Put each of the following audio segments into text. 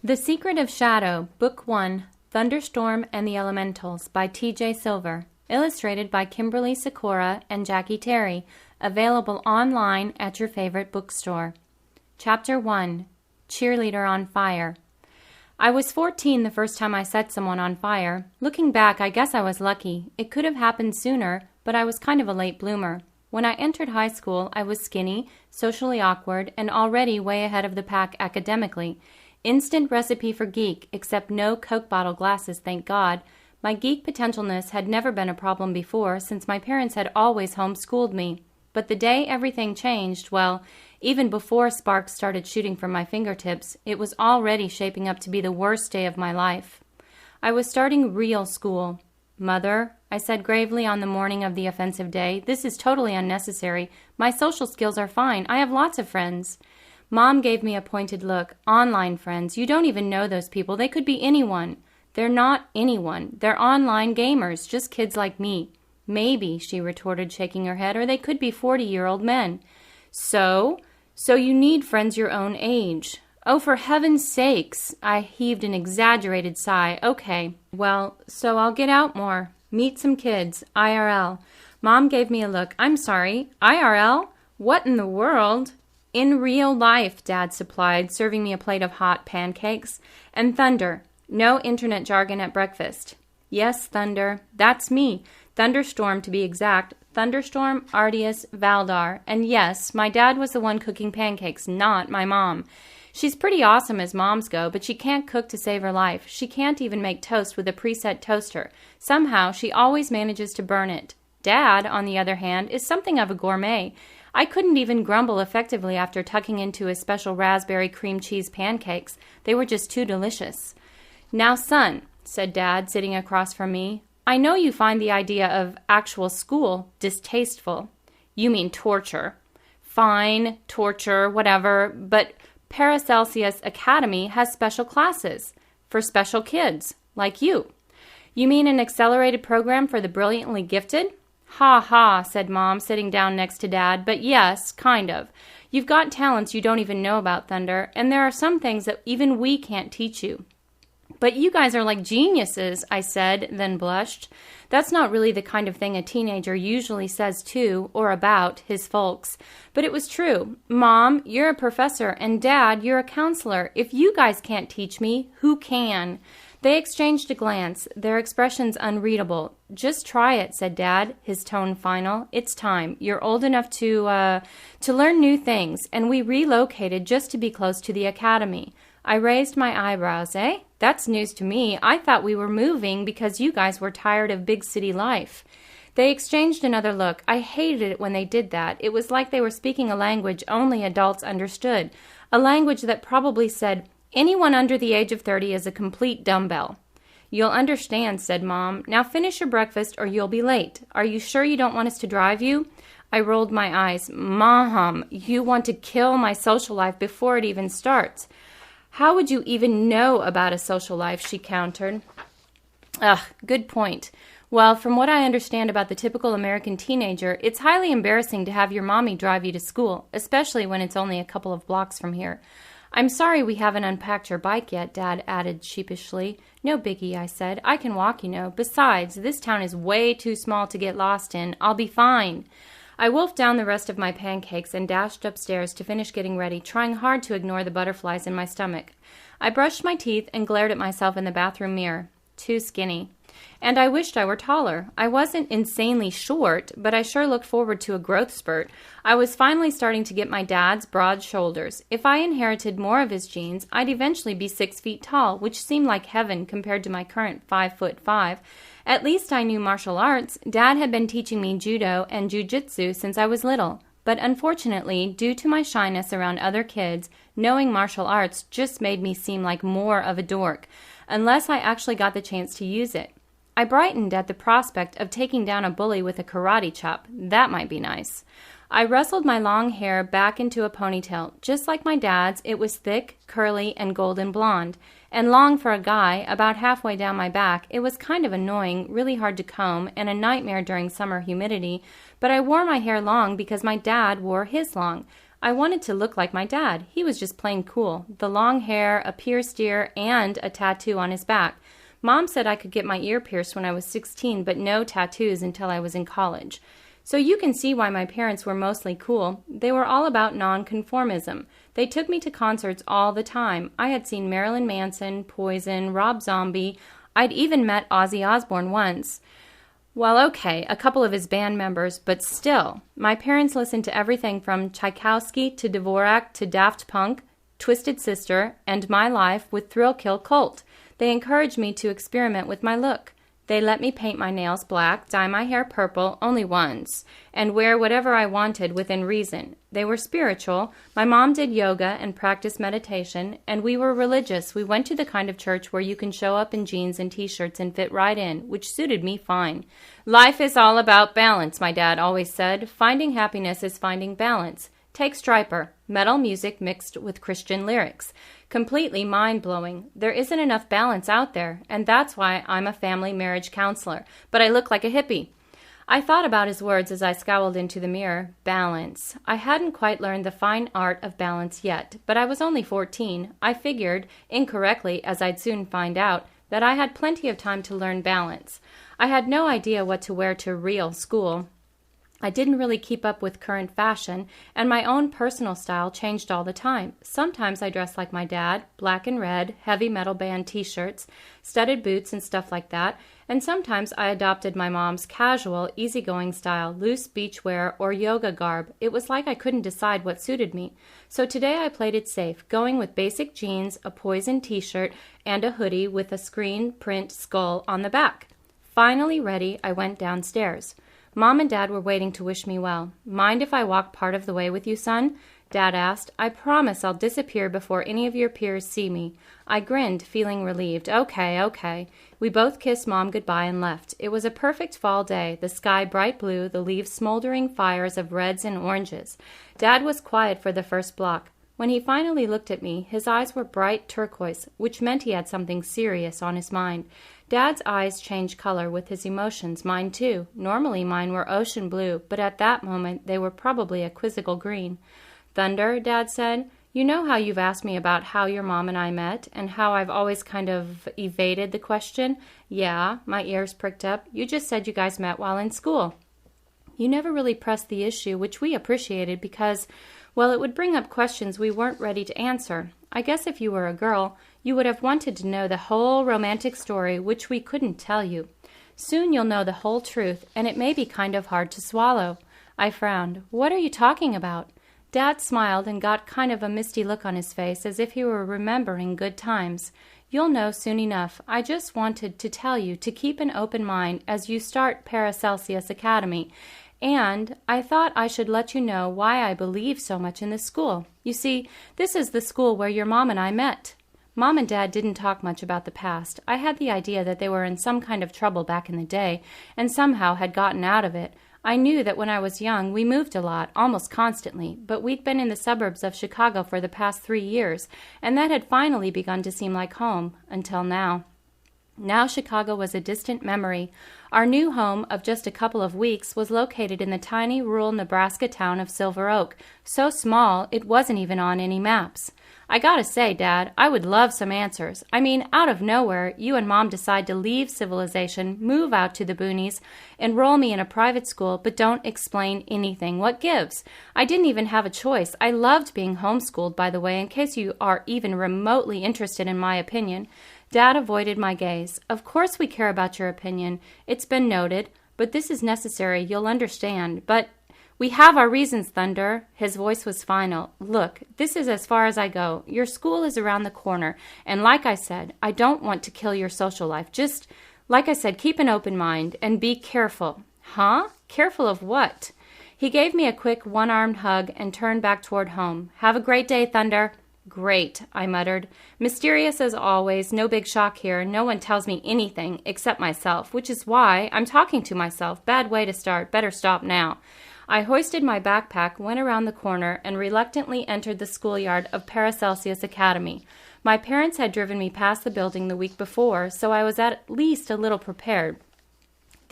The Secret of Shadow, Book 1, Thunderstorm and the Elementals by T.J. Silver, illustrated by Kimberly Sikora and Jackie Terry, available online at your favorite bookstore. Chapter 1, Cheerleader on Fire. I was 14 the first time I set someone on fire. Looking back, I guess I was lucky. It could have happened sooner, but I was kind of a late bloomer. When I entered high school, I was skinny, socially awkward, and already way ahead of the pack academically. Instant recipe for geek, except no Coke bottle glasses, thank God. My geek potentialness had never been a problem before, since my parents had always homeschooled me. But the day everything changed, well, even before sparks started shooting from my fingertips, it was already shaping up to be the worst day of my life. I was starting real school. "Mother," I said gravely on the morning of the offensive day, "this is totally unnecessary. My social skills are fine. I have lots of friends." Mom gave me a pointed look. "Online friends. You don't even know those people. They could be anyone." "They're not anyone. They're online gamers, just kids like me." "Maybe," she retorted, shaking her head, "or they could be 40-year-old men." So you need friends your own age." "Oh, for heaven's sakes." I heaved an exaggerated sigh. "Okay, well, so I'll get out more. Meet some kids. IRL. Mom gave me a look. "I'm sorry. IRL? What in the world?" "In real life," Dad supplied, serving me a plate of hot pancakes. "And thunder. No internet jargon at breakfast." "Yes, thunder. That's me. Thunderstorm, to be exact. Thunderstorm Valdar. And yes, my dad was the one cooking pancakes, not my mom. She's pretty awesome as moms go, but she can't cook to save her life. She can't even make toast with a preset toaster. Somehow, she always manages to burn it. Dad, on the other hand, is something of a gourmet. I couldn't even grumble effectively after tucking into his special raspberry cream cheese pancakes. They were just too delicious. "Now, son," said Dad, sitting across from me, "I know you find the idea of actual school distasteful." "You mean torture." "Fine, torture, whatever, but Paracelsus Academy has special classes for special kids, like you." "You mean an accelerated program for the brilliantly gifted?" "Ha ha," said Mom, sitting down next to Dad, "but yes, kind of. You've got talents you don't even know about, Thunder, and there are some things that even we can't teach you." "But you guys are like geniuses," I said, then blushed. That's not really the kind of thing a teenager usually says to, or about, his folks. But it was true. "Mom, you're a professor, and Dad, you're a counselor. If you guys can't teach me, who can?" They exchanged a glance, their expressions unreadable. "Just try it," said Dad, his tone final. "It's time. You're old enough to learn new things, and we relocated just to be close to the academy." I raised my eyebrows. "Eh? That's news to me. I thought we were moving because you guys were tired of big city life." They exchanged another look. I hated it when they did that. It was like they were speaking a language only adults understood, a language that probably said, "Anyone under the age of 30 is a complete dumbbell." "You'll understand," said Mom. "Now finish your breakfast or you'll be late. Are you sure you don't want us to drive you?" I rolled my eyes. "Mom, you want to kill my social life before it even starts." "How would you even know about a social life?" she countered. "Ugh, good point. Well, from what I understand about the typical American teenager, it's highly embarrassing to have your mommy drive you to school, especially when it's only a couple of blocks from here." "I'm sorry we haven't unpacked your bike yet," Dad added sheepishly. "No biggie," I said. "I can walk, you know. Besides, this town is way too small to get lost in. I'll be fine." I wolfed down the rest of my pancakes and dashed upstairs to finish getting ready, trying hard to ignore the butterflies in my stomach. I brushed my teeth and glared at myself in the bathroom mirror. Too skinny. And I wished I were taller. I wasn't insanely short, but I sure looked forward to a growth spurt. I was finally starting to get my dad's broad shoulders. If I inherited more of his genes, I'd eventually be 6 feet tall, which seemed like heaven compared to my current 5'5". At least I knew martial arts. Dad had been teaching me judo and jujitsu since I was little. But unfortunately, due to my shyness around other kids, knowing martial arts just made me seem like more of a dork, unless I actually got the chance to use it. I brightened at the prospect of taking down a bully with a karate chop. That might be nice. I rustled my long hair back into a ponytail. Just like my dad's, it was thick, curly, and golden blonde. And long for a guy, about halfway down my back. It was kind of annoying, really hard to comb, and a nightmare during summer humidity. But I wore my hair long because my dad wore his long. I wanted to look like my dad. He was just plain cool. The long hair, a pierced ear, and a tattoo on his back. Mom said I could get my ear pierced when I was 16, but no tattoos until I was in college. So you can see why my parents were mostly cool. They were all about nonconformism. They took me to concerts all the time. I had seen Marilyn Manson, Poison, Rob Zombie. I'd even met Ozzy Osbourne once. Well, okay, a couple of his band members, but still. My parents listened to everything from Tchaikovsky to Dvorak to Daft Punk, Twisted Sister, and My Life with Thrill Kill Kult. They encouraged me to experiment with my look. They let me paint my nails black, dye my hair purple only once, and wear whatever I wanted within reason. They were spiritual. My mom did yoga and practiced meditation, and we were religious. We went to the kind of church where you can show up in jeans and t-shirts and fit right in, which suited me fine. Life is all about balance, my dad always said. Finding happiness is finding balance. Take Stryper, metal music mixed with Christian lyrics. Completely mind-blowing. There isn't enough balance out there, and that's why I'm a family marriage counselor, but I look like a hippie. I thought about his words as I scowled into the mirror. Balance. I hadn't quite learned the fine art of balance yet, but I was only 14. I figured, incorrectly as I'd soon find out, that I had plenty of time to learn balance. I had no idea what to wear to real school. I didn't really keep up with current fashion, and my own personal style changed all the time. Sometimes I dressed like my dad, black and red, heavy metal band t-shirts, studded boots and stuff like that, and sometimes I adopted my mom's casual, easygoing style, loose beachwear or yoga garb. It was like I couldn't decide what suited me. So today I played it safe, going with basic jeans, a Poison t-shirt, and a hoodie with a screen print skull on the back. Finally ready, I went downstairs. Mom and Dad were waiting to wish me well. Mind if I walk part of the way with you, son? Dad asked. I promise I'll disappear before any of your peers see me. I grinned, feeling relieved. Okay. We both kissed Mom goodbye and left. It was a perfect fall day, the sky bright blue, the leaves smoldering fires of reds and oranges. Dad was quiet for the first block. When he finally looked at me, his eyes were bright turquoise, which meant he had something serious on his mind. Dad's eyes changed color with his emotions, mine too. Normally mine were ocean blue, but at that moment they were probably a quizzical green. Thunder, Dad said, you know how you've asked me about how your mom and I met, and how I've always kind of evaded the question? Yeah, my ears pricked up. You just said you guys met while in school. You never really pressed the issue, which we appreciated because, well, it would bring up questions we weren't ready to answer. I guess if you were a girl, you would have wanted to know the whole romantic story, which we couldn't tell you. Soon you'll know the whole truth, and it may be kind of hard to swallow. I frowned. What are you talking about? Dad smiled and got kind of a misty look on his face, as if he were remembering good times. You'll know soon enough. I just wanted to tell you to keep an open mind as you start Paracelsus Academy. And I thought I should let you know why I believe so much in this school. You see, this is the school where your mom and I met. Mom and Dad didn't talk much about the past. I had the idea that they were in some kind of trouble back in the day, and somehow had gotten out of it. I knew that when I was young, we moved a lot, almost constantly, but we'd been in the suburbs of Chicago for the past 3 years, and that had finally begun to seem like home, until now. Now Chicago was a distant memory. Our new home of just a couple of weeks was located in the tiny rural Nebraska town of Silver Oak, so small it wasn't even on any maps. I gotta say, Dad, I would love some answers. I mean, out of nowhere, you and Mom decide to leave civilization, move out to the boonies, enroll me in a private school, but don't explain anything. What gives? I didn't even have a choice. I loved being homeschooled, by the way, in case you are even remotely interested in my opinion. Dad avoided my gaze. Of course we care about your opinion. It's been noted, but this is necessary. You'll understand. But we have our reasons, Thunder. His voice was final. Look, this is as far as I go. Your school is around the corner, and like I said, I don't want to kill your social life. Just, like I said, keep an open mind and be careful. Huh? Careful of what? He gave me a quick one-armed hug and turned back toward home. Have a great day, Thunder. Great, I muttered. Mysterious as always, no big shock here. No one tells me anything except myself, which is why I'm talking to myself. Bad way to start. Better stop now. I hoisted my backpack, went around the corner, and reluctantly entered the schoolyard of Paracelsus Academy. My parents had driven me past the building the week before, so I was at least a little prepared.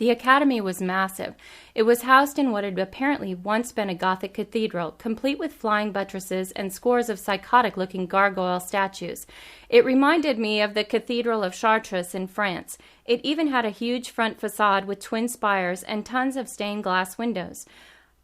The academy was massive. It was housed in what had apparently once been a Gothic cathedral, complete with flying buttresses and scores of psychotic-looking gargoyle statues. It reminded me of the Cathedral of Chartres in France. It even had a huge front facade with twin spires and tons of stained glass windows.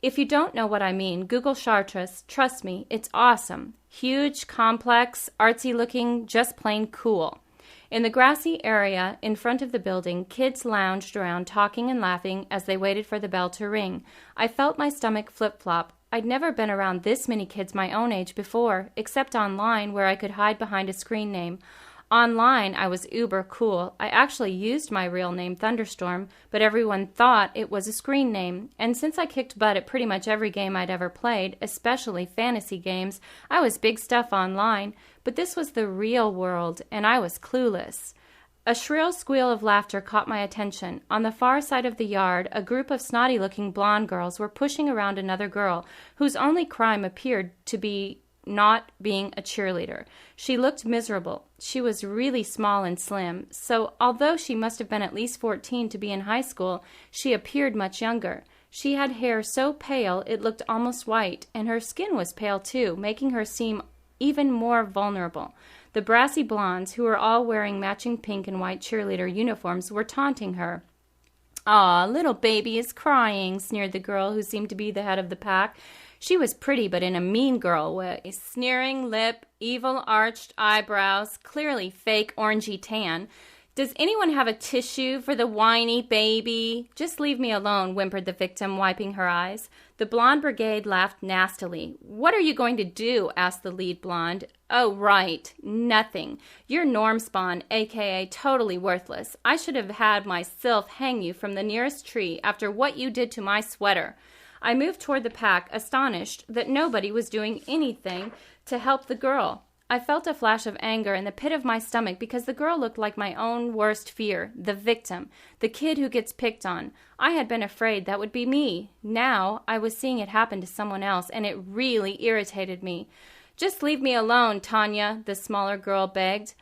If you don't know what I mean, Google Chartres. Trust me, it's awesome. Huge, complex, artsy-looking, just plain cool. In the grassy area in front of the building, kids lounged around talking and laughing as they waited for the bell to ring. I felt my stomach flip-flop. I'd never been around this many kids my own age before, except online where I could hide behind a screen name. Online, I was uber cool. I actually used my real name, Thunderstorm, but everyone thought it was a screen name. And since I kicked butt at pretty much every game I'd ever played, especially fantasy games, I was big stuff online. But this was the real world, and I was clueless. A shrill squeal of laughter caught my attention. On the far side of the yard, a group of snotty-looking blonde girls were pushing around another girl, whose only crime appeared to be not being a cheerleader. She looked miserable. She was really small and slim, so although she must have been at least 14 to be in high school, she appeared much younger. She had hair so pale it looked almost white, and her skin was pale too, making her seem even more vulnerable. The brassy blondes, who were all wearing matching pink and white cheerleader uniforms, were taunting her. "Aw, little baby is crying," sneered the girl who seemed to be the head of the pack. She was pretty, but in a mean girl way. A sneering lip, evil arched eyebrows, clearly fake orangey tan. "Does anyone have a tissue for the whiny baby?" "Just leave me alone," whimpered the victim, wiping her eyes. The blonde brigade laughed nastily. "What are you going to do?" asked the lead blonde. "Oh, right. Nothing. You're norm spawn, a.k.a. totally worthless. I should have had my sylph hang you from the nearest tree after what you did to my sweater." I moved toward the pack, astonished that nobody was doing anything to help the girl. I felt a flash of anger in the pit of my stomach because the girl looked like my own worst fear, the victim, the kid who gets picked on. I had been afraid that would be me. Now I was seeing it happen to someone else, and it really irritated me. "Just leave me alone, Tanya," the smaller girl begged.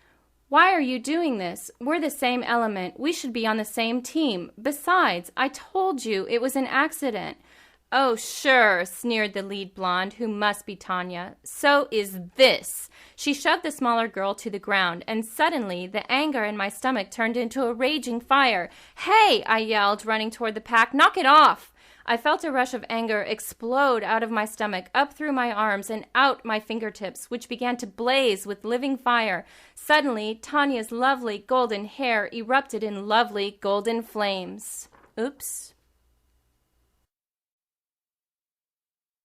"Why are you doing this? We're the same element. We should be on the same team. Besides, I told you it was an accident." "Oh, sure," sneered the lead blonde, who must be Tanya. "So is this." She shoved the smaller girl to the ground, and suddenly the anger in my stomach turned into a raging fire. "Hey!" I yelled, running toward the pack. "Knock it off!" I felt a rush of anger explode out of my stomach, up through my arms, and out my fingertips, which began to blaze with living fire. Suddenly, Tanya's lovely golden hair erupted in lovely golden flames. Oops.